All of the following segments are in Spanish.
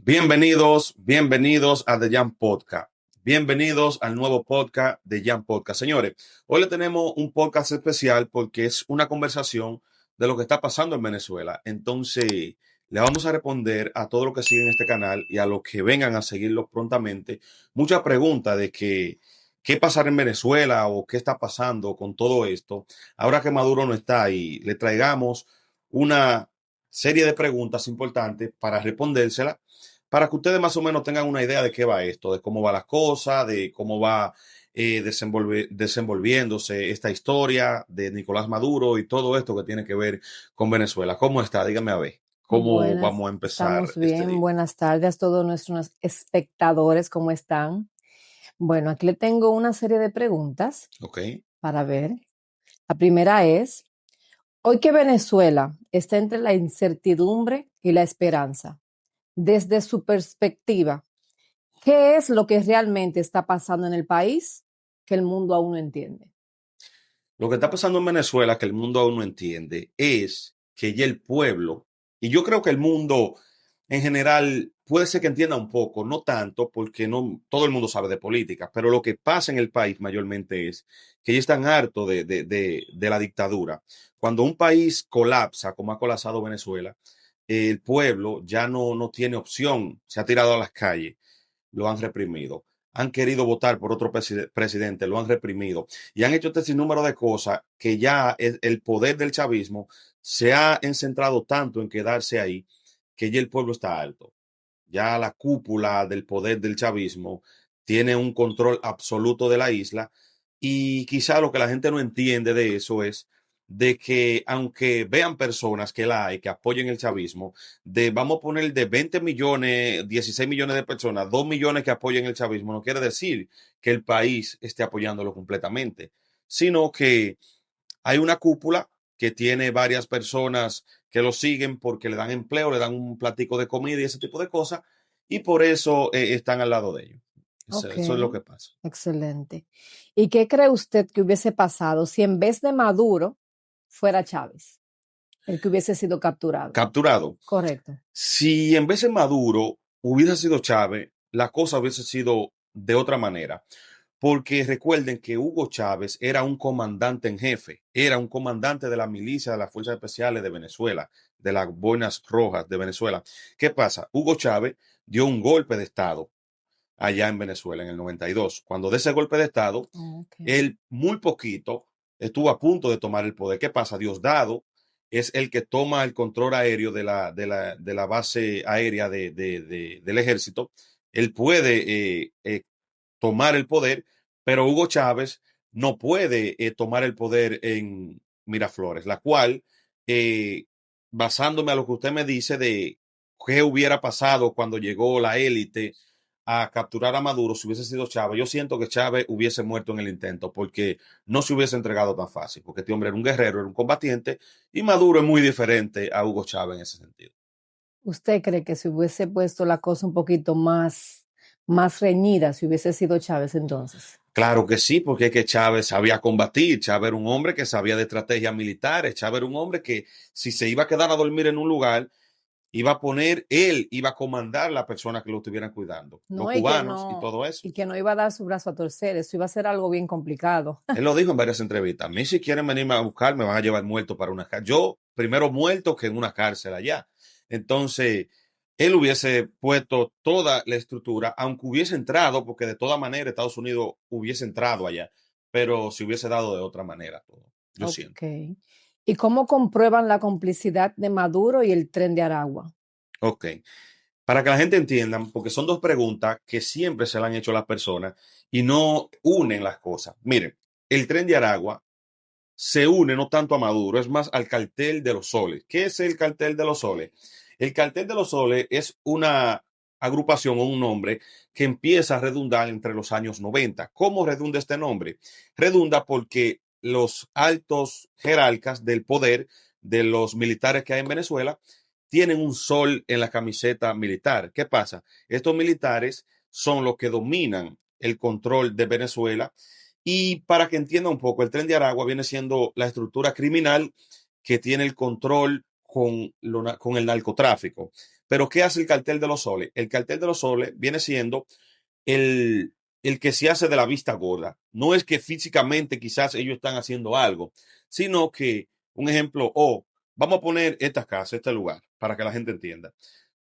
Bienvenidos a The Jam Podcast. Bienvenidos al nuevo podcast de Jam Podcast. Señores, hoy le tenemos un podcast especial porque es una conversación de lo que está pasando en Venezuela. Entonces, le vamos a responder a todo lo que siguen este canal y a los que vengan a seguirlo prontamente. Muchas preguntas de qué pasará en Venezuela o qué está pasando con todo esto. Ahora que Maduro no está ahí, le traigamos una serie de preguntas importantes para respondérselas para que ustedes más o menos tengan una idea de qué va esto, de cómo va las cosas, de cómo va desenvolviéndose esta historia de Nicolás Maduro y todo esto que tiene que ver con Venezuela. ¿Cómo está? Dígame a ver, ¿cómo Buenas, vamos a empezar estamos este bien. día? Buenas tardes a todos nuestros espectadores, ¿cómo están? Bueno, aquí le tengo una serie de preguntas Ok. para ver. La primera es, hoy que Venezuela está entre la incertidumbre y la esperanza, desde su perspectiva, ¿qué es lo que realmente está pasando en el país que el mundo aún no entiende? Lo que está pasando en Venezuela, que el mundo aún no entiende, es que ya el pueblo, y yo creo que el mundo en general puede ser que entienda un poco, no tanto, porque no todo el mundo sabe de política, pero lo que pasa en el país mayormente es que ya están hartos de la dictadura. Cuando un país colapsa, como ha colapsado Venezuela, el pueblo ya no tiene opción, se ha tirado a las calles, lo han reprimido. Han querido votar por otro presidente, lo han reprimido y han hecho este sinnúmero de cosas que ya el poder del chavismo se ha encentrado tanto en quedarse ahí que ya el pueblo está alto. Ya la cúpula del poder del chavismo tiene un control absoluto de la isla y quizá lo que la gente no entiende de eso es de que aunque vean personas que la hay, que apoyen el chavismo, vamos a poner de 20 millones, 16 millones de personas, 2 millones que apoyen el chavismo, no quiere decir que el país esté apoyándolo completamente, sino que hay una cúpula que tiene varias personas que lo siguen porque le dan empleo, le dan un platico de comida y ese tipo de cosas, y por eso están al lado de ellos. Ok, Eso es lo que pasa. excelente. ¿Y qué cree usted que hubiese pasado si en vez de Maduro fuera Chávez, el que hubiese sido capturado? Capturado. Correcto. Si en vez de Maduro hubiese sido Chávez, la cosa hubiese sido de otra manera. Porque recuerden que Hugo Chávez era un comandante en jefe, era un comandante de la milicia de las Fuerzas Especiales de Venezuela, de las Boinas Rojas de Venezuela. ¿Qué pasa? Hugo Chávez dio un golpe de Estado allá en Venezuela en el 92. Cuando de ese golpe de Estado, Ok. él muy poquito estuvo a punto de tomar el poder. ¿Qué pasa? Diosdado es el que toma el control aéreo de la base aérea del ejército. Él puede tomar el poder, pero Hugo Chávez no puede tomar el poder en Miraflores, la cual, eh, basándome a lo que usted me dice de qué hubiera pasado cuando llegó la élite a capturar a Maduro si hubiese sido Chávez, yo siento que Chávez hubiese muerto en el intento porque no se hubiese entregado tan fácil, porque este hombre era un guerrero, era un combatiente y Maduro es muy diferente a Hugo Chávez en ese sentido. ¿Usted cree que si hubiese puesto la cosa un poquito más reñida, si hubiese sido Chávez entonces? Claro que sí, porque es que Chávez sabía combatir, Chávez era un hombre que sabía de estrategias militares, Chávez era un hombre que si se iba a quedar a dormir en un lugar, él iba a comandar las personas que lo estuvieran cuidando, los No, cubanos y todo eso. y que no iba a dar su brazo a torcer, eso iba a ser algo bien complicado. Él lo dijo en varias entrevistas, a mí si quieren venirme a buscar me van a llevar muerto para una cárcel. Yo primero muerto que en una cárcel allá. Entonces, él hubiese puesto toda la estructura, aunque hubiese entrado, porque de toda manera Estados Unidos hubiese entrado allá, pero se hubiese dado de otra manera todo, yo siento. Ok. ¿Y cómo comprueban la complicidad de Maduro y el Tren de Aragua? Ok. Para que la gente entienda, porque son dos preguntas que siempre se le han hecho a las personas y no unen las cosas. Miren, el Tren de Aragua se une no tanto a Maduro, es más al cartel de los soles. ¿Qué es el cartel de los soles? El cartel de los soles es una agrupación o un nombre que empieza a redundar entre los años 90. ¿Cómo redunda este nombre? Redunda porque los altos jerarcas del poder de los militares que hay en Venezuela tienen un sol en la camiseta militar. ¿Qué pasa? Estos militares son los que dominan el control de Venezuela y para que entienda un poco, el Tren de Aragua viene siendo la estructura criminal que tiene el control con el narcotráfico. Pero ¿qué hace el cartel de los soles? El cartel de los soles viene siendo el, el que se hace de la vista gorda. No es que físicamente quizás ellos están haciendo algo, sino que, un ejemplo, vamos a poner esta casa, este lugar, para que la gente entienda.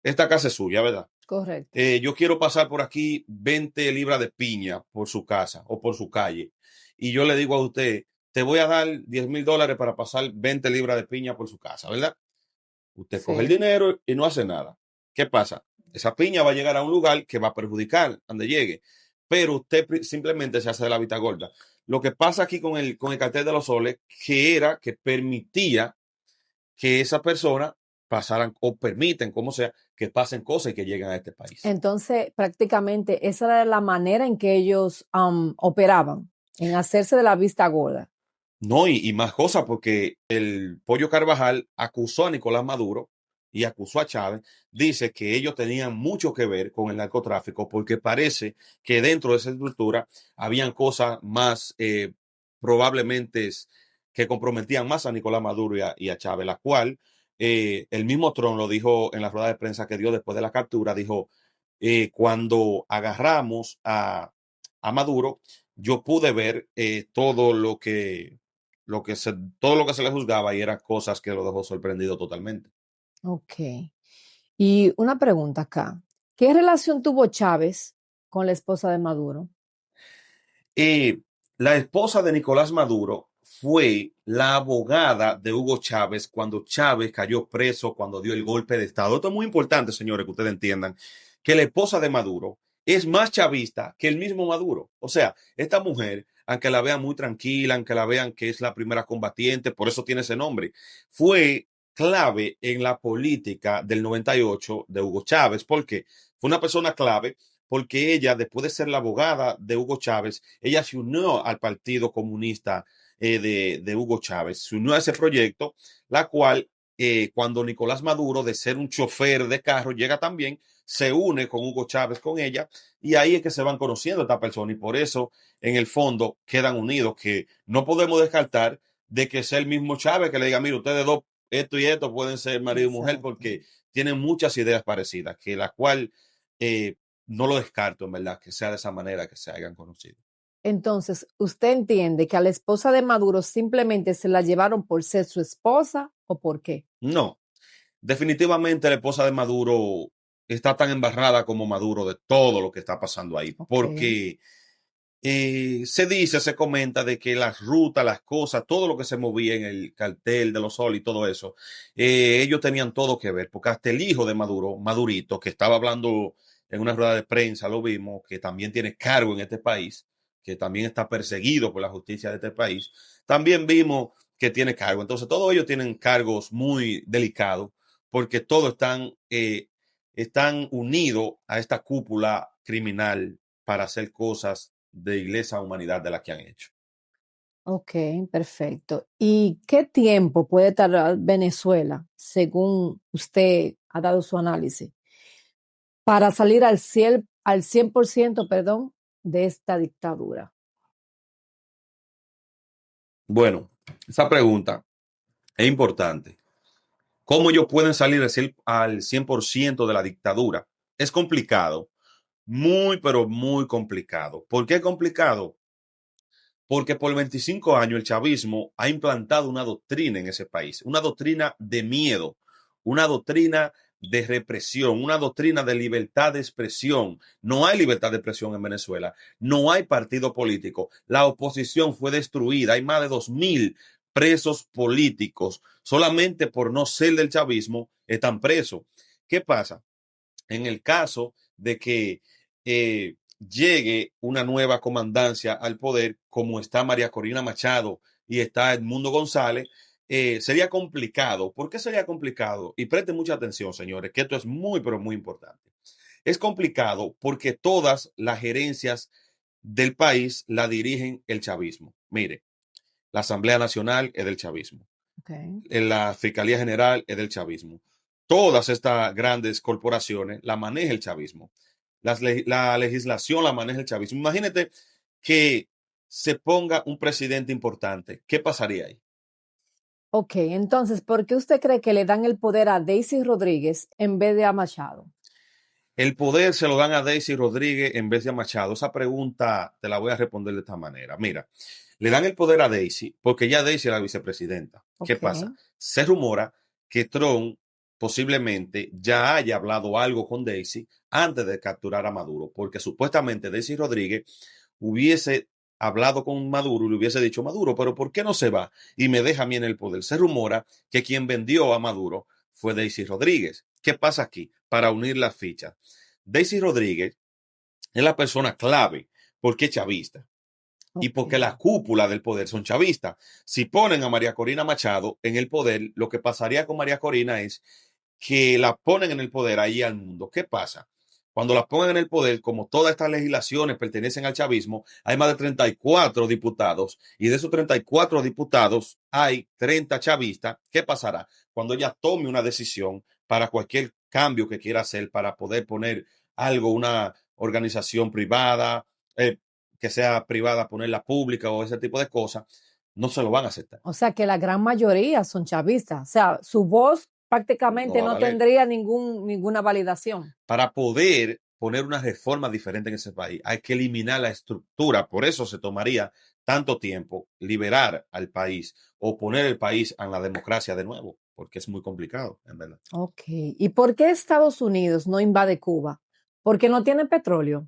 Esta casa es suya, ¿verdad? Correcto. Yo quiero pasar por aquí 20 libras de piña por su casa o por su calle. Y yo le digo a usted, te voy a dar $10,000 para pasar 20 libras de piña por su casa, ¿verdad? Usted coge el Sí. dinero y no hace nada. ¿Qué pasa? Esa piña va a llegar a un lugar que va a perjudicar donde llegue, pero usted simplemente se hace de la vista gorda. Lo que pasa aquí con el cartel de los soles, que era que permitía que esa persona pasaran o permiten, como sea, que pasen cosas y que lleguen a este país. Entonces, prácticamente esa era la manera en que ellos operaban, en hacerse de la vista gorda. No, y más cosas, porque el Pollo Carvajal acusó a Nicolás Maduro y acusó a Chávez, dice que ellos tenían mucho que ver con el narcotráfico, porque parece que dentro de esa estructura habían cosas más probablemente que comprometían más a Nicolás Maduro y a Chávez, la cual el mismo Trump lo dijo en la rueda de prensa que dio después de la captura, dijo, cuando agarramos a Maduro, yo pude ver todo lo que se le juzgaba y eran cosas que lo dejó sorprendido totalmente. Ok. Y una pregunta acá. ¿Qué relación tuvo Chávez con la esposa de Maduro? Y la esposa de Nicolás Maduro fue la abogada de Hugo Chávez cuando Chávez cayó preso, cuando dio el golpe de Estado. Esto es muy importante, señores, que ustedes entiendan, que la esposa de Maduro es más chavista que el mismo Maduro. O sea, esta mujer, aunque la vean muy tranquila, aunque la vean que es la primera combatiente, por eso tiene ese nombre, fue clave en la política del 98 de Hugo Chávez. ¿Por qué? Fue una persona clave porque ella, después de ser la abogada de Hugo Chávez, ella se unió al Partido Comunista de Hugo Chávez, se unió a ese proyecto, la cual cuando Nicolás Maduro, de ser un chofer de carro, llega también, se une con Hugo Chávez, con ella, y ahí es que se van conociendo esta persona, y por eso, en el fondo, quedan unidos, que no podemos descartar de que sea el mismo Chávez que le diga, mire, ustedes dos, esto y esto pueden ser marido y mujer, Exacto. porque tienen muchas ideas parecidas, que la cual eh, no lo descarto, en verdad, que sea de esa manera que se hayan conocido. Entonces, ¿usted entiende que a la esposa de Maduro simplemente se la llevaron por ser su esposa o por qué? No, definitivamente la esposa de Maduro está tan embarrada como Maduro de todo lo que está pasando ahí, Ok. porque se dice, se comenta de que las rutas, las cosas, todo lo que se movía en el cartel de los Sol y todo eso, ellos tenían todo que ver, porque hasta el hijo de Maduro, Madurito, que estaba hablando en una rueda de prensa, lo vimos, que también tiene cargo en este país, que también está perseguido por la justicia de este país, también vimos que tiene cargo. Entonces, todos ellos tienen cargos muy delicados, porque todos están unidos a esta cúpula criminal para hacer cosas de iglesia humanidad de las que han hecho. Ok, perfecto. ¿Y qué tiempo puede tardar Venezuela, según usted ha dado su análisis, para salir al 100%, perdón, de esta dictadura? Bueno, esa pregunta es importante. ¿Cómo ellos pueden salir al 100% de la dictadura? Es complicado, muy, pero muy complicado. ¿Por qué complicado? Porque por 25 años el chavismo ha implantado una doctrina en ese país, una doctrina de miedo, una doctrina de represión, una doctrina de libertad de expresión. No hay libertad de expresión en Venezuela, no hay partido político, la oposición fue destruida, hay más de 2,000 presos políticos, solamente por no ser del chavismo están presos. ¿Qué pasa? En el caso de que llegue una nueva comandancia al poder, como está María Corina Machado y está Edmundo González, sería complicado. ¿Por qué sería complicado? Y presten mucha atención, señores, que esto es muy, pero muy importante. Es complicado porque todas las gerencias del país la dirigen el chavismo. Mire, la Asamblea Nacional es del chavismo, Okay. en la Fiscalía General es del chavismo. Todas estas grandes corporaciones la maneja el chavismo. La legislación la maneja el chavismo. Imagínate que se ponga un presidente importante. ¿Qué pasaría ahí? Ok, entonces, ¿por qué usted cree que le dan el poder a Daisy Rodríguez en vez de a Machado? El poder se lo dan a Daisy Rodríguez en vez de a Machado. Esa pregunta te la voy a responder de esta manera. Mira, le dan el poder a Daisy porque ya Daisy era la vicepresidenta. ¿Qué Ok, pasa? Se rumora que Trump posiblemente ya haya hablado algo con Daisy antes de capturar a Maduro, porque supuestamente Daisy Rodríguez hubiese hablado con Maduro y le hubiese dicho, Maduro, pero ¿por qué no se va y me deja a mí en el poder? Se rumora que quien vendió a Maduro fue Daisy Rodríguez. ¿Qué pasa aquí? Para unir las fichas. Daisy Rodríguez es la persona clave porque es chavista y ok. porque la cúpula del poder son chavistas. Si ponen a María Corina Machado en el poder, lo que pasaría con María Corina es que la ponen en el poder ahí al mundo. ¿Qué pasa? Cuando la pongan en el poder, como todas estas legislaciones pertenecen al chavismo, hay más de 34 diputados y de esos 34 diputados hay 30 chavistas. ¿Qué pasará? Cuando ella tome una decisión para cualquier cambio que quiera hacer, para poder poner algo, una organización privada, que sea privada, ponerla pública o ese tipo de cosas, no se lo van a aceptar. O sea que la gran mayoría son chavistas. O sea, su voz No prácticamente va a no valer. tendría ninguna validación. Para poder poner una reforma diferente en ese país, hay que eliminar la estructura. Por eso se tomaría tanto tiempo liberar al país o poner el país en la democracia de nuevo, porque es muy complicado, en verdad. Ok. ¿Y por qué Estados Unidos no invade Cuba? Porque no tiene petróleo.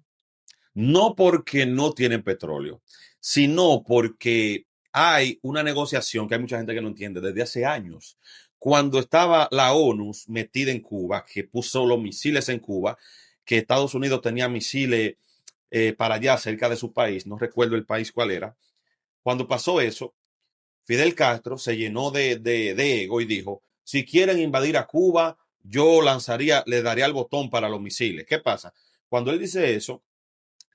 No porque no tienen petróleo, sino porque hay una negociación que hay mucha gente que no entiende desde hace años. Cuando estaba la ONU metida en Cuba, que puso los misiles en Cuba, que Estados Unidos tenía misiles para allá, cerca de su país, no recuerdo el país cuál era. Cuando pasó eso, Fidel Castro se llenó de ego y dijo, si quieren invadir a Cuba, yo lanzaría, le daría el botón para los misiles. ¿Qué pasa? Cuando él dice eso,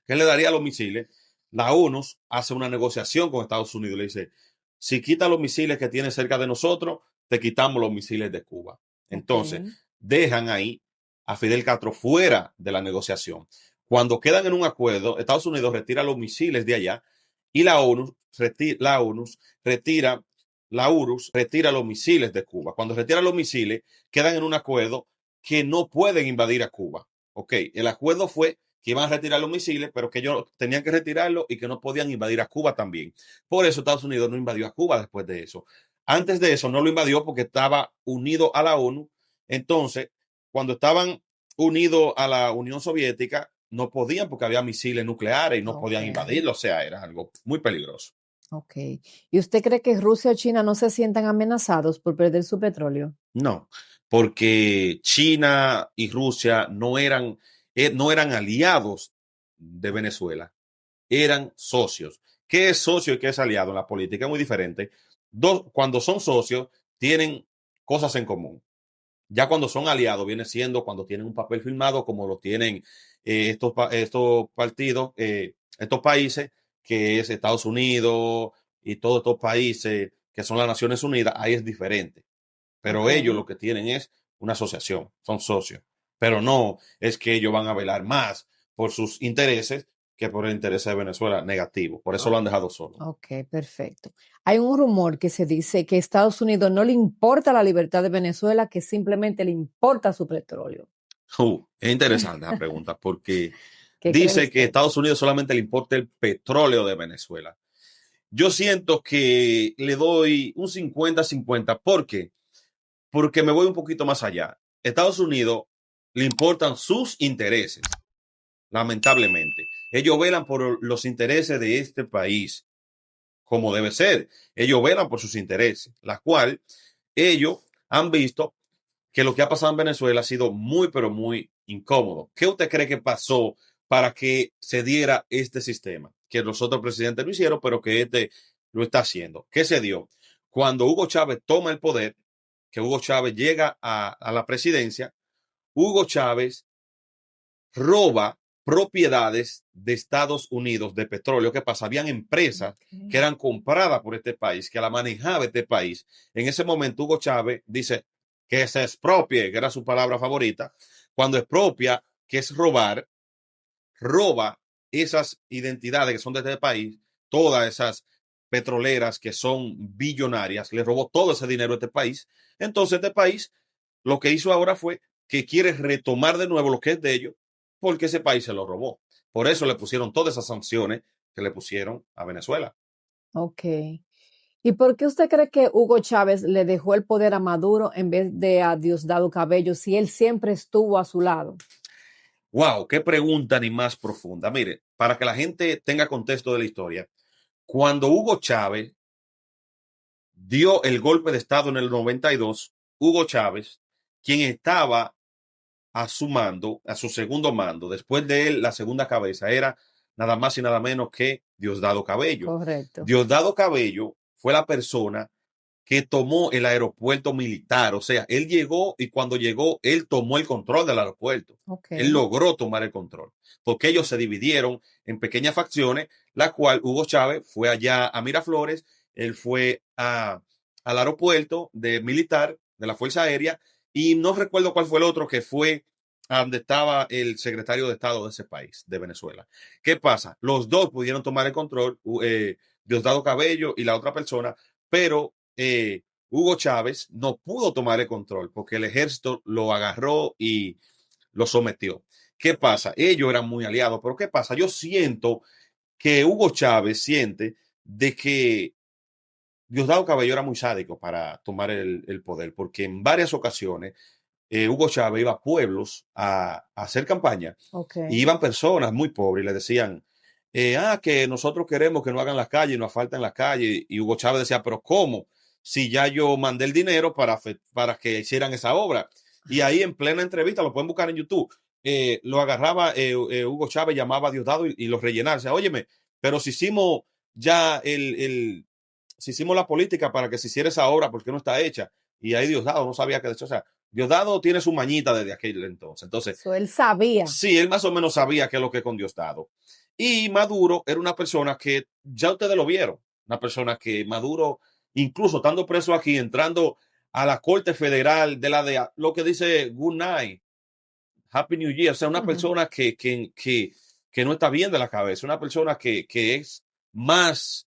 que le daría los misiles, la ONU hace una negociación con Estados Unidos. Le dice, si quita los misiles que tiene cerca de nosotros, te quitamos los misiles de Cuba. Ok. Entonces, dejan ahí a Fidel Castro fuera de la negociación. Cuando quedan en un acuerdo, Estados Unidos retira los misiles de allá y retira, la URSS retira los misiles de Cuba. Cuando retira los misiles, quedan en un acuerdo que no pueden invadir a Cuba. Ok, el acuerdo fue que iban a retirar los misiles, pero que ellos tenían que retirarlo y que no podían invadir a Cuba también. Por eso Estados Unidos no invadió a Cuba después de eso. Antes de eso no lo invadió porque estaba unido a la ONU. Entonces, cuando estaban unidos a la Unión Soviética, no podían porque había misiles nucleares y no Ok. podían invadirlo. O sea, era algo muy peligroso. Ok. ¿Y usted cree que Rusia o China no se sientan amenazados por perder su petróleo? No, porque China y Rusia no eran aliados de Venezuela, eran socios. ¿Qué es socio y qué es aliado en la política? Es muy diferente. Cuando son socios, tienen cosas en común. Ya cuando son aliados, viene siendo cuando tienen un papel firmado, como lo tienen estos partidos, estos países, que es Estados Unidos y todos estos países que son las Naciones Unidas, ahí es diferente. Pero Ok. ellos lo que tienen es una asociación, son socios. Pero no es que ellos van a velar más por sus intereses que por el interés de Venezuela negativo. Por eso lo han dejado solo. Ok, perfecto. Hay un rumor que se dice que a Estados Unidos no le importa la libertad de Venezuela, que simplemente le importa su petróleo. Es interesante la pregunta porque ¿Qué cree dice que a usted? Estados Unidos solamente le importa el petróleo de Venezuela. Yo siento que le doy un 50-50. ¿Por qué? Porque me voy un poquito más allá. Estados Unidos le importan sus intereses, lamentablemente. Ellos velan por los intereses de este país, como debe ser. Ellos velan por sus intereses, la cual ellos han visto que lo que ha pasado en Venezuela ha sido muy, pero muy incómodo. ¿Qué usted cree que pasó para que se diera este sistema? Que los otros presidentes lo hicieron, pero que este lo está haciendo. ¿Qué se dio? Cuando Hugo Chávez toma el poder, que Hugo Chávez llega a la presidencia, Hugo Chávez roba propiedades de Estados Unidos de petróleo. ¿Qué pasa? Habían empresas que Ok. eran compradas por este país, que la manejaba este país. En ese momento Hugo Chávez dice que se expropie, que era su palabra favorita. Cuando expropia, que es robar, roba esas identidades que son de este país, todas esas petroleras que son billonarias, le robó todo ese dinero a este país. Entonces este país lo que hizo ahora fue que quiere retomar de nuevo lo que es de ellos porque ese país se lo robó. Por eso le pusieron todas esas sanciones que le pusieron a Venezuela. Ok. ¿Y por qué usted cree que Hugo Chávez le dejó el poder a Maduro en vez de a Diosdado Cabello si él siempre estuvo a su lado? Wow, qué pregunta ni más profunda. Mire, para que la gente tenga contexto de la historia, cuando Hugo Chávez dio el golpe de Estado en el 92, Hugo Chávez, quien estaba a su mando, a su segundo mando, después de él, la segunda cabeza, era nada más y nada menos que Diosdado Cabello. Correcto. Diosdado Cabello fue la persona que tomó el aeropuerto militar. O sea, él llegó y cuando llegó, él tomó el control del aeropuerto. Ok. Él logró tomar el control, porque ellos se dividieron en pequeñas facciones, la cual Hugo Chávez fue allá a Miraflores, él fue al aeropuerto de militar de la Fuerza Aérea y no recuerdo cuál fue el otro que fue a donde estaba el secretario de Estado de ese país, de Venezuela. ¿Qué pasa? Los dos pudieron tomar el control, Diosdado Cabello y la otra persona, pero Hugo Chávez no pudo tomar el control porque el ejército lo agarró y lo sometió. ¿Qué pasa? Ellos eran muy aliados, pero ¿qué pasa? Yo siento que Hugo Chávez siente de que Diosdado Cabello era muy sádico para tomar el poder, porque en varias ocasiones Hugo Chávez iba a pueblos a hacer campaña Ok. y iban personas muy pobres y le decían, que nosotros queremos que no hagan las calles, no asfalten las calles. Y Hugo Chávez decía, pero ¿cómo? Si ya yo mandé el dinero para que hicieran esa obra. Y ahí en plena entrevista, lo pueden buscar en YouTube, lo agarraba Hugo Chávez, llamaba a Diosdado y lo rellenaba. O sea, óyeme, pero si hicimos ya si hicimos la política para que se hiciera esa obra, ¿por qué no está hecha? Y ahí Diosdado no sabía qué decir. O sea, Diosdado tiene su mañita desde aquel entonces. Entonces, So, él sabía. sí, él más o menos sabía qué es lo que con Diosdado. Y Maduro era una persona que ya ustedes lo vieron, una persona que Maduro, incluso estando preso aquí, entrando a la Corte Federal de la DEA, lo que dice Good night, Happy New Year, o sea, una persona que no está bien de la cabeza, una persona que más,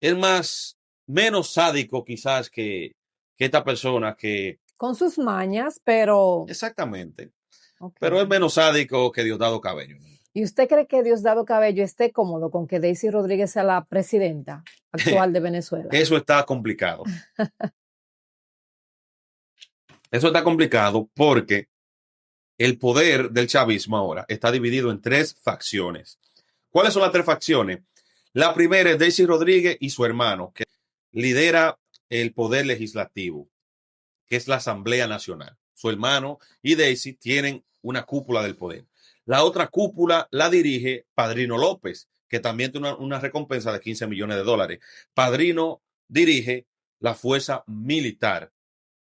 es más, menos sádico quizás que esta persona que, Con sus mañas, pero... exactamente, Ok. pero es menos sádico que Diosdado Cabello. ¿Y usted cree que Diosdado Cabello esté cómodo con que Daisy Rodríguez sea la presidenta actual de Venezuela? Eso está complicado. Eso está complicado porque el poder del chavismo ahora está dividido en tres facciones. ¿Cuáles son las tres facciones? La primera es Daisy Rodríguez y su hermano, que lidera el poder legislativo, que es la Asamblea Nacional. Su hermano y Daisy tienen una cúpula del poder. La otra cúpula la dirige Padrino López, que también tiene una recompensa de 15 millones de dólares. Padrino dirige la fuerza militar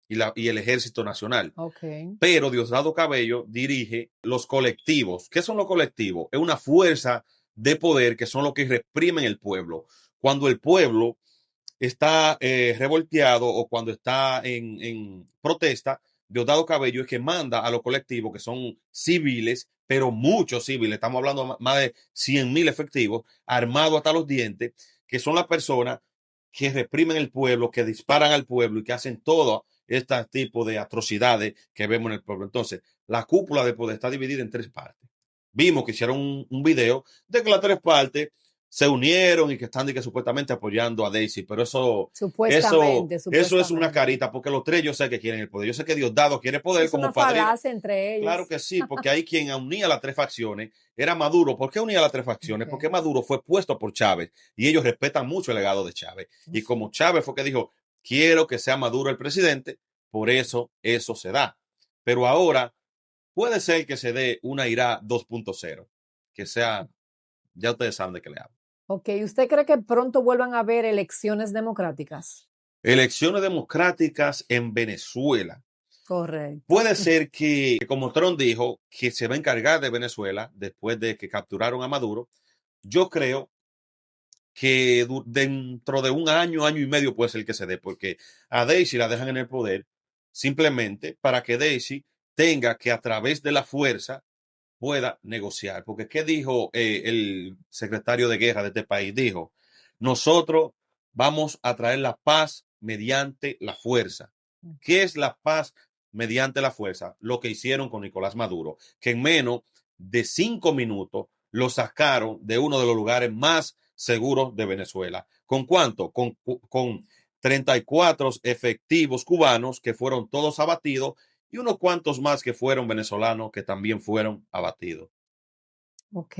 y el ejército nacional. Ok. Pero Diosdado Cabello dirige los colectivos. ¿Qué son los colectivos? Es una fuerza de poder que son los que reprimen el pueblo. Cuando el pueblo está revolteado o cuando está en protesta, Diosdado Cabello es que manda a los colectivos que son civiles, pero muchos civiles, estamos hablando de más de 100,000 efectivos, armados hasta los dientes, que son las personas que reprimen el pueblo, que disparan al pueblo y que hacen todo este tipo de atrocidades que vemos en el pueblo. Entonces, la cúpula de poder está dividida en tres partes. Vimos que hicieron un video de que las tres partes se unieron y que están que supuestamente apoyando a Daisy, pero Supuestamente, eso es una supuestamente. carita, porque los tres yo sé que quieren el poder. Yo sé que Diosdado quiere poder Es una como padrino. falacia entre Claro ellos. que sí, porque hay quien unía las tres facciones, era Maduro. ¿Por qué unía las tres facciones? Porque Okay. Maduro fue puesto por Chávez y ellos respetan mucho el legado de Chávez. Y como Chávez fue que dijo, quiero que sea Maduro el presidente, por eso eso se da. Pero ahora puede ser que se dé una IRA 2.0, que sea, ya ustedes saben de qué le hablo. Ok, ¿usted cree que pronto vuelvan a haber elecciones democráticas? Elecciones democráticas en Venezuela. Correcto. Puede ser que, como Trump dijo, que se va a encargar de Venezuela después de que capturaron a Maduro. Yo creo que dentro de un año, año y medio puede ser que se dé, porque a Daisy la dejan en el poder simplemente para que Daisy tenga que a través de la fuerza pueda negociar. Porque ¿qué dijo el secretario de guerra de este país? Dijo, nosotros vamos a traer la paz mediante la fuerza. ¿Qué es la paz mediante la fuerza? Lo que hicieron con Nicolás Maduro, que en menos de 5 minutos lo sacaron de uno de los lugares más seguros de Venezuela. ¿Con cuánto? Con 34 efectivos cubanos que fueron todos abatidos y unos cuantos más que fueron venezolanos que también fueron abatidos. Ok.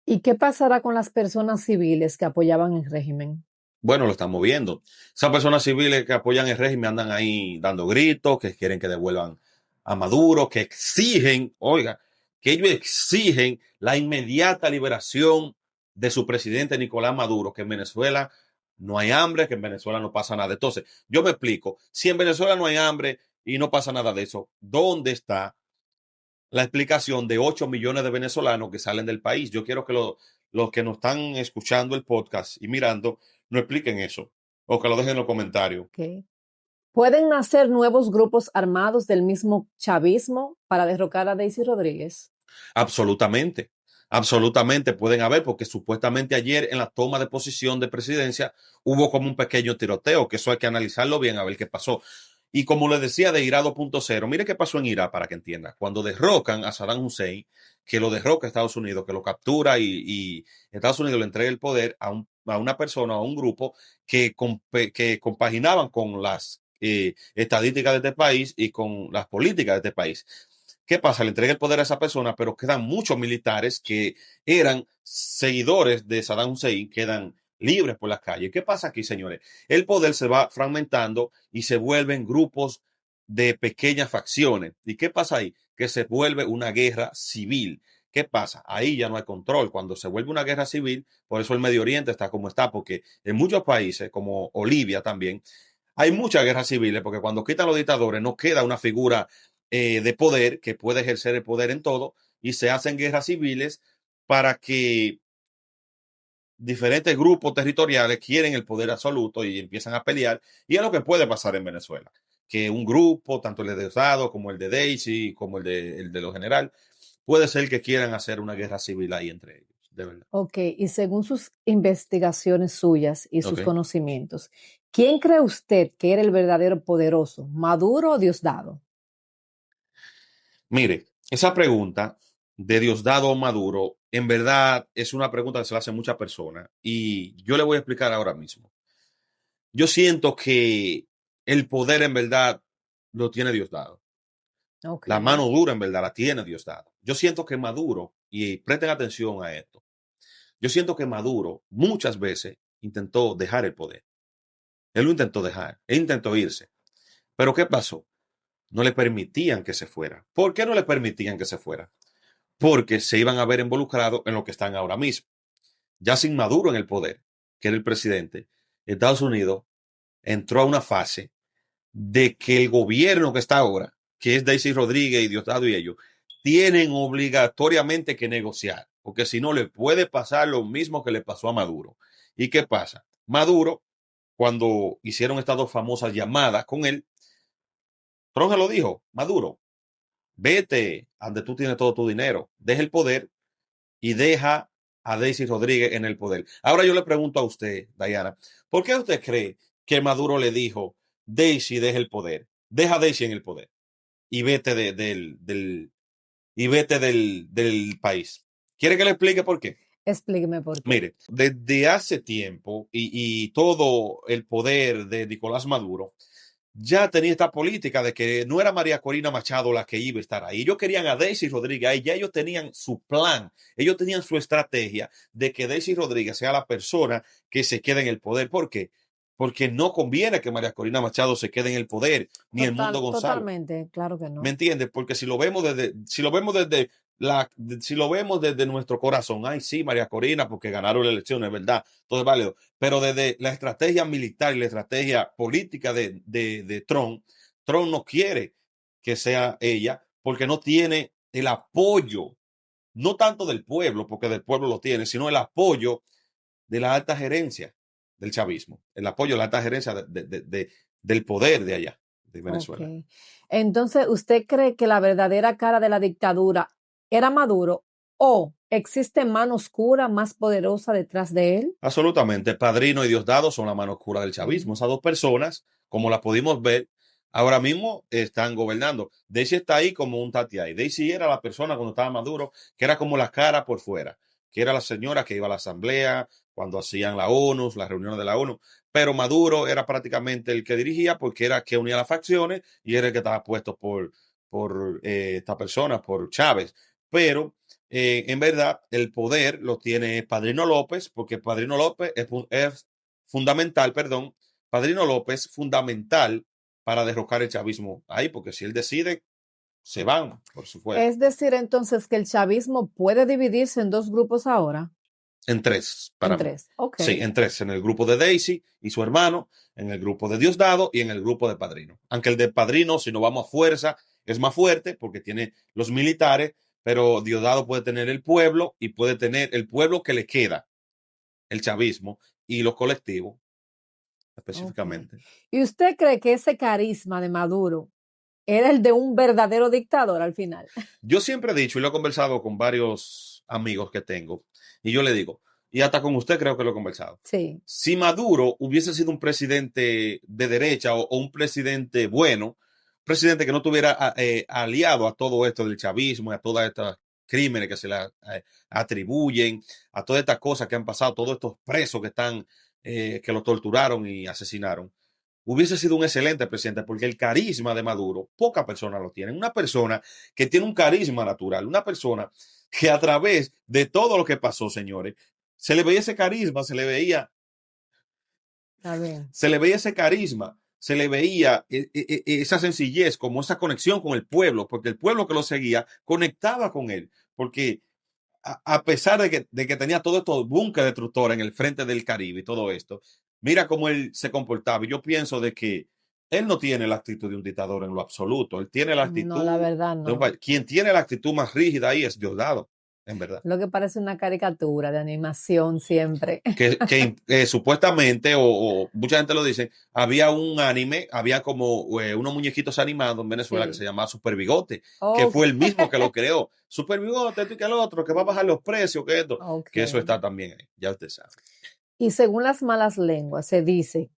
¿Y qué pasará con las personas civiles que apoyaban el régimen? Bueno, lo estamos viendo. Esas personas civiles que apoyan el régimen andan ahí dando gritos, que quieren que devuelvan a Maduro, que exigen, oiga, que ellos exigen la inmediata liberación de su presidente Nicolás Maduro, que en Venezuela no hay hambre, que en Venezuela no pasa nada. Entonces, yo me explico, si en Venezuela no hay hambre y no pasa nada de eso, ¿dónde está la explicación de 8 millones de venezolanos que salen del país? Yo quiero que los que nos están escuchando el podcast y mirando no expliquen eso o que lo dejen en los comentarios. Ok. ¿Pueden nacer nuevos grupos armados del mismo chavismo para derrocar a Daisy Rodríguez? Absolutamente, absolutamente pueden haber, porque supuestamente ayer en la toma de posición de presidencia hubo como un pequeño tiroteo, que eso hay que analizarlo bien a ver qué pasó. Y como les decía de Irak 2.0, mire qué pasó en Irak para que entienda. Cuando derrocan a Saddam Hussein, que lo derroca Estados Unidos, que lo captura y Estados Unidos le entrega el poder a una persona, a un grupo que compaginaban con las estadísticas de este país y con las políticas de este país. ¿Qué pasa? Le entrega el poder a esa persona, pero quedan muchos militares que eran seguidores de Saddam Hussein, quedan libres por las calles. ¿Qué pasa aquí, señores? El poder se va fragmentando y se vuelven grupos de pequeñas facciones. ¿Y qué pasa ahí? Que se vuelve una guerra civil. ¿Qué pasa? Ahí ya no hay control. Cuando se vuelve una guerra civil, por eso el Medio Oriente está como está, porque en muchos países, como Bolivia también, hay muchas guerras civiles, porque cuando quitan los dictadores no queda una figura de poder que puede ejercer el poder en todo y se hacen guerras civiles para que diferentes grupos territoriales quieren el poder absoluto y empiezan a pelear. Y es lo que puede pasar en Venezuela, que un grupo, tanto el de Diosdado como el de Daisy, como el de los general, puede ser que quieran hacer una guerra civil ahí entre ellos, de verdad. Ok, y según sus investigaciones suyas y sus Okay. conocimientos, ¿quién cree usted que era el verdadero poderoso, Maduro o Diosdado? Mire, esa pregunta de Diosdado o Maduro, en verdad es una pregunta que se le hace a muchas personas y yo le voy a explicar ahora mismo. Yo siento que el poder en verdad lo tiene Diosdado. Ok, La mano dura en verdad la tiene Diosdado. Yo siento que Maduro, y presten atención a esto, yo siento que Maduro muchas veces intentó dejar el poder. Él lo intentó dejar, él intentó irse. Pero ¿qué pasó? No le permitían que se fuera. ¿Por qué no le permitían que se fuera? Porque se iban a ver involucrados en lo que están ahora mismo. Ya sin Maduro en el poder, que era el presidente, Estados Unidos entró a una fase de que el gobierno que está ahora, que es Daisy Rodríguez y Diosdado y ellos, tienen obligatoriamente que negociar, porque si no le puede pasar lo mismo que le pasó a Maduro. ¿Y qué pasa? Maduro, cuando hicieron estas dos famosas llamadas con él, Trump se lo dijo, Maduro, vete donde tú tienes todo tu dinero, deja el poder y deja a Daisy Rodríguez en el poder. Ahora yo le pregunto a usted, Diana, ¿por qué usted cree que Maduro le dijo, Daisy deja el poder, deja a Daisy en el poder y vete del país? ¿Quiere que le explique por qué? explíqueme por qué. Mire, desde hace tiempo y todo el poder de Nicolás Maduro ya tenía esta política de que no era María Corina Machado la que iba a estar ahí. Ellos querían a Daisy Rodríguez ahí, ya ellos tenían su plan, ellos tenían su estrategia de que Daisy Rodríguez sea la persona que se quede en el poder. ¿Por qué? Porque no conviene que María Corina Machado se quede en el poder, ni el Mundo Gonzalo. Totalmente, claro que ¿Me no. entiendes? Porque si lo vemos desde nuestro corazón, ay, sí, María Corina, porque ganaron la elección, es verdad, todo es válido. Pero desde la estrategia militar y la estrategia política de Trump, Trump no quiere que sea ella porque no tiene el apoyo, no tanto del pueblo, porque del pueblo lo tiene, sino el apoyo de la alta gerencia del chavismo, el apoyo de la alta gerencia del poder de allá, de Ok. Venezuela. Entonces, ¿usted cree que la verdadera cara de la dictadura era Maduro ¿O existe mano oscura más poderosa detrás de él? Absolutamente. Padrino y Diosdado son la mano oscura del chavismo. Esas dos personas, como las pudimos ver, ahora mismo están gobernando. Daisy está ahí como un tati ahí. Daisy era la persona cuando estaba Maduro, que era como la cara por fuera, que era la señora que iba a la asamblea, cuando hacían la ONU, las reuniones de la ONU. Pero Maduro era prácticamente el que dirigía porque era el que unía las facciones y era el que estaba puesto por esta persona, por Chávez. Pero en verdad, el poder lo tiene Padrino López, porque Padrino López es fundamental, perdón, Padrino López fundamental para derrocar el chavismo ahí, porque si él decide, se van, por supuesto. Es decir, entonces que el chavismo puede dividirse en dos grupos ahora, En tres, para en mí. tres. Ok. Sí, en tres, en el grupo de Daisy y su hermano, en el grupo de Diosdado y en el grupo de Padrino. Aunque el de Padrino, si no vamos a fuerza, es más fuerte porque tiene los militares, pero Diosdado puede tener el pueblo y puede tener el pueblo que le queda, el chavismo y los colectivos Ok. específicamente. ¿Y usted cree que ese carisma de Maduro era el de un verdadero dictador al final? Yo siempre he dicho, y lo he conversado con varios amigos que tengo, y yo le digo, y hasta con usted creo que lo he conversado, Sí. si Maduro hubiese sido un presidente de derecha o un presidente bueno, presidente que no tuviera aliado a todo esto del chavismo y a todas estas crímenes que se le atribuyen, a todas estas cosas que han pasado, todos estos presos que están, que lo torturaron y asesinaron, hubiese sido un excelente presidente porque el carisma de Maduro, pocas personas lo tienen. Una persona que tiene un carisma natural, una persona que a través de todo lo que pasó, señores, se le veía ese carisma, Está bien. se le veía ese carisma, se le veía esa sencillez, como esa conexión con el pueblo, porque el pueblo que lo seguía conectaba con él, porque a pesar de que tenía todo estos búnker destructores en el frente del Caribe y todo esto, mira cómo él se comportaba. Y yo pienso de que él no tiene la actitud de un dictador en lo absoluto. Él tiene la No, la actitud verdad de un no. país. Quien tiene la actitud más rígida ahí es Diosdado, en verdad. Lo que parece una caricatura de animación siempre. Que supuestamente, o mucha gente lo dice, había un anime, había como unos muñequitos animados en Venezuela que se Sí. llamaba Super Bigote, que Ok. fue el mismo que lo creó. Super Bigote, esto y que el otro, que va a bajar los precios, que esto, Ok. que eso está también ahí, ya usted sabe. Y según las malas lenguas, se dice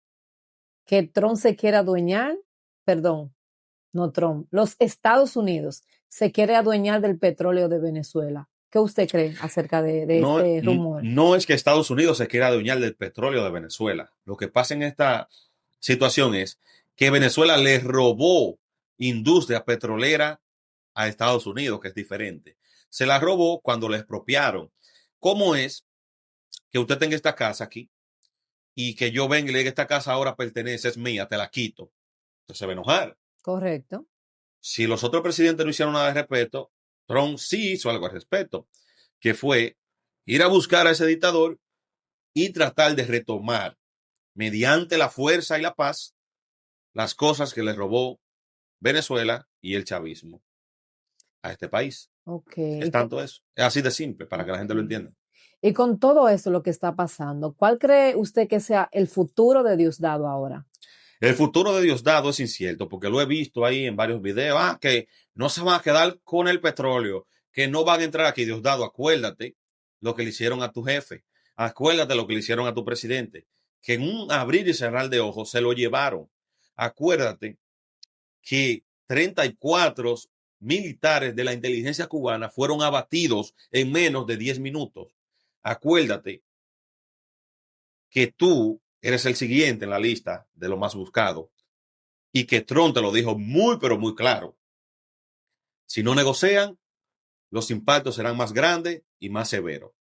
que Trump se quiere adueñar, perdón, no Trump, los Estados Unidos se quiere adueñar del petróleo de Venezuela. ¿Qué usted cree acerca de No, este rumor? no es que Estados Unidos se quiera adueñar del petróleo de Venezuela. Lo que pasa en esta situación es que Venezuela le robó industria petrolera a Estados Unidos, que es diferente. Se la robó cuando le expropiaron. ¿Cómo es que usted tenga esta casa aquí y que yo venga y le diga esta casa ahora pertenece, es mía, te la quito? Entonces se va a enojar. Correcto. Si los otros presidentes no hicieron nada de respeto, Trump sí hizo algo al respecto, que fue ir a buscar a ese dictador y tratar de retomar mediante la fuerza y la paz las cosas que le robó Venezuela y el chavismo a este país. Ok. Es tanto eso. Es así de simple para que la gente lo Ok. entienda. Y con todo eso, lo que está pasando, ¿cuál cree usted que sea el futuro de Diosdado ahora? El futuro de Diosdado es incierto porque lo he visto ahí en varios videos. Que no se van a quedar con el petróleo, que no van a entrar aquí. Diosdado, acuérdate lo que le hicieron a tu jefe. Acuérdate lo que le hicieron a tu presidente. Que en un abrir y cerrar de ojos se lo llevaron. Acuérdate que 34 militares de la inteligencia cubana fueron abatidos en menos de 10 minutos. Acuérdate que tú eres el siguiente en la lista de lo más buscado y que Trump te lo dijo muy, pero muy claro. Si no negocian, los impactos serán más grandes y más severos.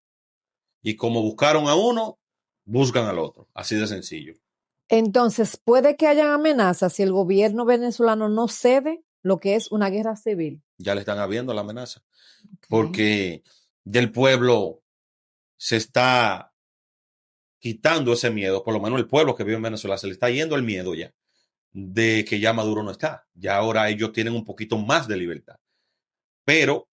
Y como buscaron a uno, buscan al otro. Así de sencillo. Entonces, puede que haya amenazas si el gobierno venezolano no cede lo que es una guerra civil. Ya le están habiendo la amenaza. Okay. Porque del pueblo se está quitando ese miedo, por lo menos el pueblo que vive en Venezuela, se le está yendo el miedo ya de que ya Maduro no está. Ya ahora ellos tienen un poquito más de libertad. Pero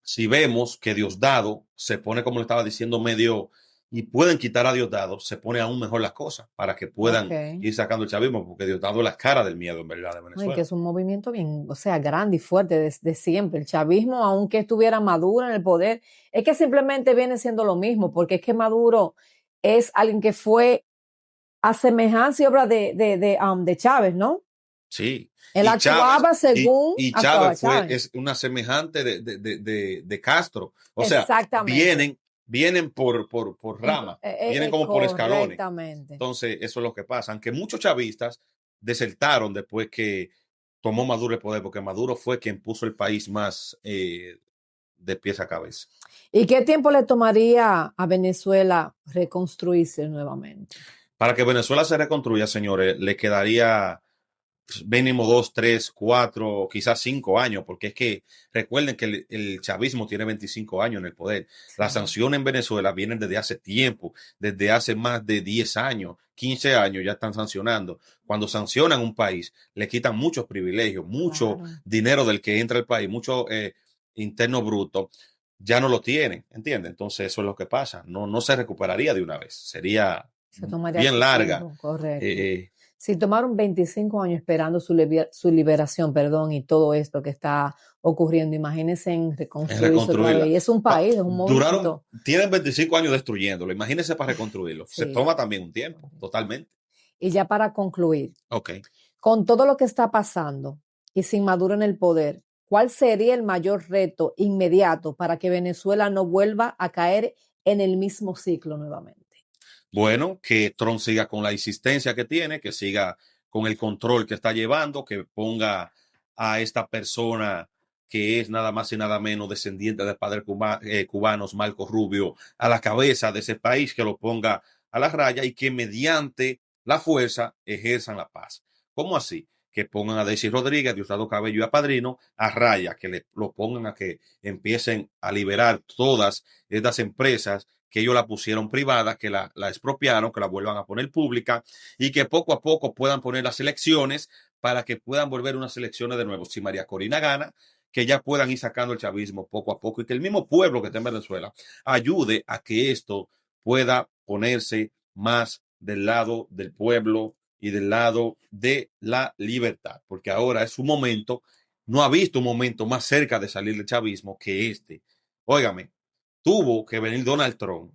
si vemos que Diosdado se pone, como le estaba diciendo, medio y pueden quitar a Diosdado, se pone aún mejor las cosas para que Ok. puedan ir sacando el chavismo, porque Diosdado es la cara del miedo, en verdad, de No, y que Venezuela. es un movimiento bien, o sea, grande y fuerte desde siempre. El chavismo, aunque estuviera Maduro en el poder, es que simplemente viene siendo lo mismo, porque es que Maduro es alguien que fue a semejanza y obra de Chávez, ¿no? Sí, Él y Chávez, actuaba según y actuaba Chávez Chávez. es una semejante de Castro. O sea, Exactamente. vienen por rama, vienen como por escalones. Correctamente. Entonces, eso es lo que pasa. Aunque muchos chavistas desertaron después que tomó Maduro el poder, porque Maduro fue quien puso el país más de pies a cabeza. ¿Y qué tiempo le tomaría a Venezuela reconstruirse nuevamente? Para que Venezuela se reconstruya, señores, le quedaría mínimo 2, 3, 4, quizás 5 años, porque es que recuerden que el chavismo tiene 25 años en el poder. Las Sí, sanciones en Venezuela vienen desde hace tiempo, desde hace más de 10 años, 15 años ya están sancionando. Cuando sancionan un país, le quitan muchos privilegios, mucho claro. dinero del que entra al país, mucho interno bruto, ya no lo tienen, ¿entiendes? Entonces eso es lo que pasa. No, no se recuperaría de una vez. Sería Se tomaría bien su larga. tiempo, correcto. Eh, eh, Si tomaron 25 años esperando su liberación, perdón, y todo esto que está ocurriendo, imagínense en en reconstruirse otra vez. reconstruirla. Y es un país, es un Duraron, movimiento. tienen 25 años destruyéndolo. Imagínense para reconstruirlo. Se Sí. toma también un tiempo, totalmente. Y ya para concluir, Ok. con todo lo que está pasando y sin Maduro en el poder, ¿cuál sería el mayor reto inmediato para que Venezuela no vuelva a caer en el mismo ciclo nuevamente? Bueno, que Trump siga con la insistencia que tiene, que siga con el control que está llevando, que ponga a esta persona que es nada más y nada menos descendiente de padres cubanos, Marco Rubio, a la cabeza de ese país, que lo ponga a la raya y que mediante la fuerza ejerzan la paz. ¿Cómo así? Que pongan a Daisy Rodríguez, Diosdado Cabello y a Padrino a raya, que lo pongan a que empiecen a liberar todas estas empresas que ellos la pusieron privada, que la expropiaron, que la vuelvan a poner pública y que poco a poco puedan poner las elecciones para que puedan volver unas elecciones de nuevo. Si María Corina gana, que ya puedan ir sacando el chavismo poco a poco y que el mismo pueblo que está en Venezuela ayude a que esto pueda ponerse más del lado del pueblo y del lado de la libertad, porque ahora es un momento, no ha visto un momento más cerca de salir del chavismo que este. Óigame, tuvo que venir Donald Trump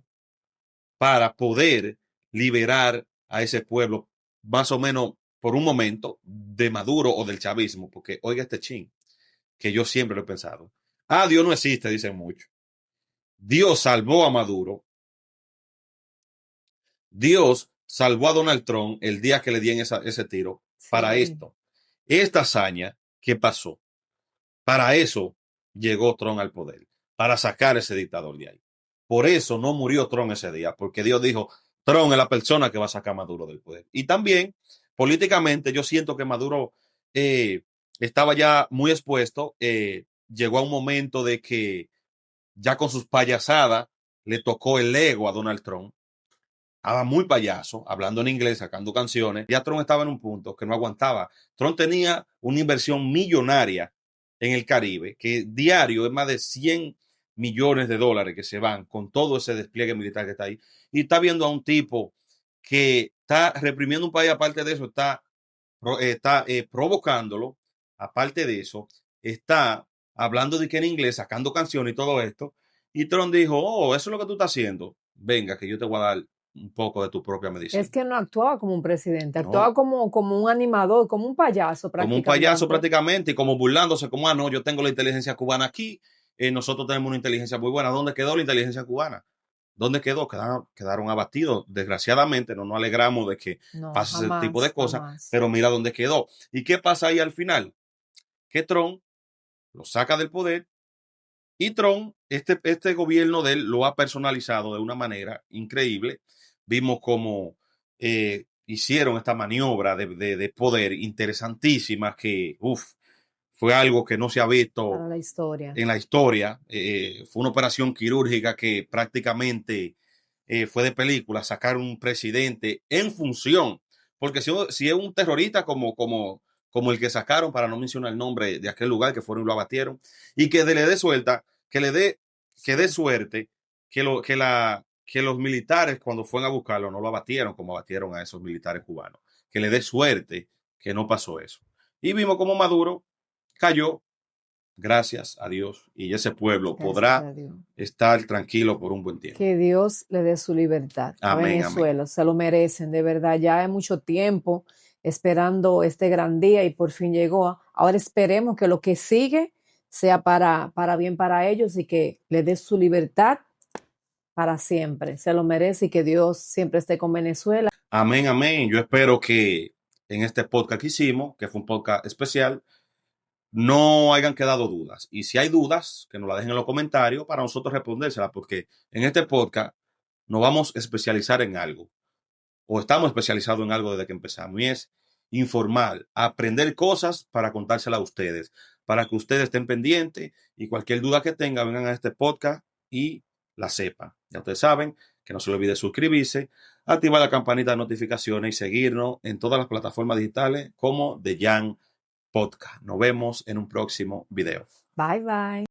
para poder liberar a ese pueblo, más o menos por un momento, de Maduro o del chavismo, porque oiga este chin, que yo siempre lo he pensado. Ah, Dios no existe, dicen muchos. Dios salvó a Maduro, Dios salvó a Donald Trump el día que le dieron ese tiro para Sí. esto. Esta hazaña, ¿qué pasó? Para eso llegó Trump al poder, para sacar ese dictador de ahí. Por eso no murió Trump ese día, porque Dios dijo, Trump es la persona que va a sacar a Maduro del poder. Y también, políticamente, yo siento que Maduro estaba ya muy expuesto, llegó a un momento de que ya con sus payasadas le tocó el ego a Donald Trump, estaba muy payaso, hablando en inglés, sacando canciones. Ya Trump estaba en un punto que no aguantaba. Trump tenía una inversión millonaria en el Caribe, que diario es más de 100 millones de dólares que se van con todo ese despliegue militar que está ahí. Y está viendo a un tipo que está reprimiendo un país, aparte de eso, está provocándolo, aparte de eso, está hablando de que en inglés, sacando canciones y todo esto. Y Trump dijo, oh, eso es lo que tú estás haciendo. Venga, que yo te voy a dar un poco de tu propia Es medicina. que no actuaba como un presidente, actuaba No, como un animador, como un payaso como un payaso prácticamente. prácticamente y como burlándose, como, ah, no, yo tengo la inteligencia cubana aquí, nosotros tenemos una inteligencia muy buena. ¿Dónde quedó la inteligencia cubana? ¿Dónde quedó? Quedaron abatidos. Desgraciadamente, no nos alegramos de que No, pase ese tipo de jamás, cosas, jamás. pero mira dónde quedó. ¿Y qué pasa ahí al final? Que Trump lo saca del poder y Trump, este gobierno de él lo ha personalizado de una manera increíble. Vimos cómo hicieron esta maniobra de poder interesantísima que, fue algo que no se ha visto Para la historia. en la historia. Fue una operación quirúrgica que prácticamente fue de película, sacar un presidente en función, porque si es un terrorista como el que sacaron, para no mencionar el nombre de aquel lugar que fueron y lo abatieron, y que le dé suelta, que le dé, que dé Sí. suerte, que que los militares cuando fueron a buscarlo no lo abatieron como abatieron a esos militares cubanos. Que le dé suerte que no pasó eso. Y vimos cómo Maduro cayó, gracias a Dios, y ese pueblo Gracias podrá a Dios. estar tranquilo por un buen tiempo. Que Dios le dé su libertad a Amén, Venezuela. amén. Se lo merecen, de verdad. Ya hay mucho tiempo esperando este gran día y por fin llegó. Ahora esperemos que lo que sigue sea para bien para ellos y que le dé su libertad para siempre. Se lo merece y que Dios siempre esté con Venezuela. Amén, amén. Yo espero que en este podcast que hicimos, que fue un podcast especial, no hayan quedado dudas. Y si hay dudas, que nos la dejen en los comentarios para nosotros respondérselas, porque en este podcast nos vamos a especializar en algo, o estamos especializados en algo desde que empezamos, y es informar, aprender cosas para contárselas a ustedes, para que ustedes estén pendientes y cualquier duda que tengan, vengan a este podcast y la sepan. Ya ustedes saben que no se les olvide suscribirse, activar la campanita de notificaciones y seguirnos en todas las plataformas digitales como The Young Podcast. Nos vemos en un próximo video. Bye bye.